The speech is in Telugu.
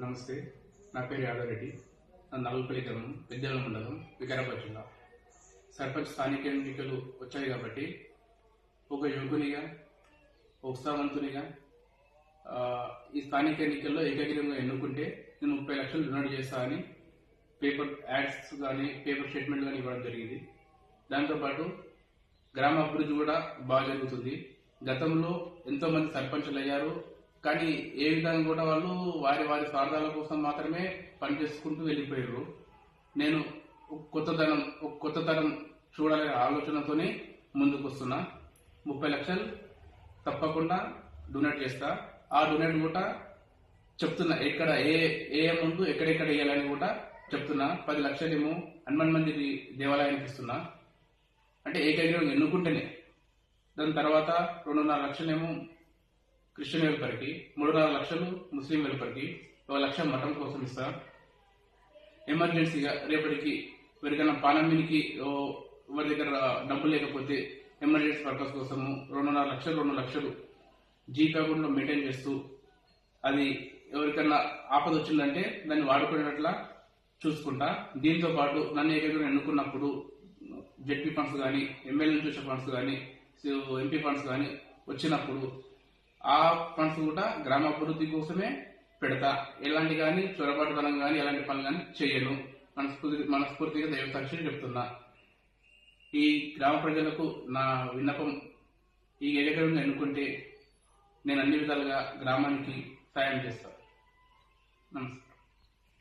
నమస్తే, నా పేరు యాదవ్ రెడ్డి. నల్లపల్లి గ్రామం, పెద్దల మండలం, వికారాబాద్ జిల్లా. సర్పంచ్ స్థానిక ఎన్నికలు వచ్చాయి కాబట్టి ఒక యువకునిగా, ఉత్సాహవంతునిగా ఈ స్థానిక ఎన్నికల్లో ఏకగ్రీవంగా ఎన్నుకుంటే నేను 30 లక్షలు డొనేట్ చేస్తా అని పేపర్ యాడ్స్ కానీ పేపర్ స్టేట్మెంట్ కానీ ఇవ్వడం జరిగింది. దాంతోపాటు గ్రామ అభివృద్ధి కూడా బాగా జరుగుతుంది. గతంలో ఎంతో మంది సర్పంచులు అయ్యారు, కానీ ఏ విధంగా కూడా వాళ్ళు వారి వారి స్వార్థాల కోసం మాత్రమే పనిచేసుకుంటూ వెళ్ళిపోయారు. నేను కొత్త తరం చూడాలనే ఆలోచనతోనే ముందుకు వస్తున్నా. 30 లక్షలు తప్పకుండా డొనేట్ చేస్తా. ఆ డొనేట్ కూడా చెప్తున్నా, ఎక్కడ ఏ అమౌంట్ ఎక్కడెక్కడ వేయాలని కూడా చెప్తున్నా. 10 లక్షలేమో హనుమాన్ మందిర్ దేవాలయానికి ఇస్తున్నా, అంటే ఏకగ్రీవంగా ఎన్నుకుంటేనే. దాని తర్వాత 2.5 లక్షలేమో క్రిస్టియన్ వెల్ఫేర్కి, 3.5 లక్షలు ముస్లిం వెల్ఫేర్కి, 1 లక్ష మఠం కోసం ఇస్తా. ఎమర్జెన్సీగా రేపటికి ఎవరికైనా పానమినికి ఎవరి దగ్గర డబ్బులు లేకపోతే ఎమర్జెన్సీ పర్పస్ కోసము 2.5 లక్షలు జీపే అకౌంట్లో మెయింటైన్ చేస్తూ, అది ఎవరికైనా ఆపద వచ్చిందంటే దాన్ని వాడుకునేట్లా చూసుకుంటా. దీంతో పాటు నన్ను ఏకగ్రీవంగా ఎన్నుకున్నప్పుడు జెడ్పీ ఫండ్స్ కానీ, ఎమ్మెల్యే నుంచి వచ్చే ఫండ్స్ కానీ, ఎంపీ ఫండ్స్ కానీ వచ్చినప్పుడు ఆ ఫండ్స్ కూడా గ్రామ అభివృద్ధి కోసమే పెడతా. ఎలాంటి కానీ చొరబాటుతనం కానీ ఎలాంటి పనులు కానీ చేయను. మనస్ఫూర్తిగా దైవసాక్షి చెప్తున్నా. ఈ గ్రామ ప్రజలకు నా విన్నపం, ఈ ఏకగ్రీవంగా ఎన్నుకుంటే నేను అన్ని విధాలుగా గ్రామానికి సాయం చేస్తాను. నమస్తే.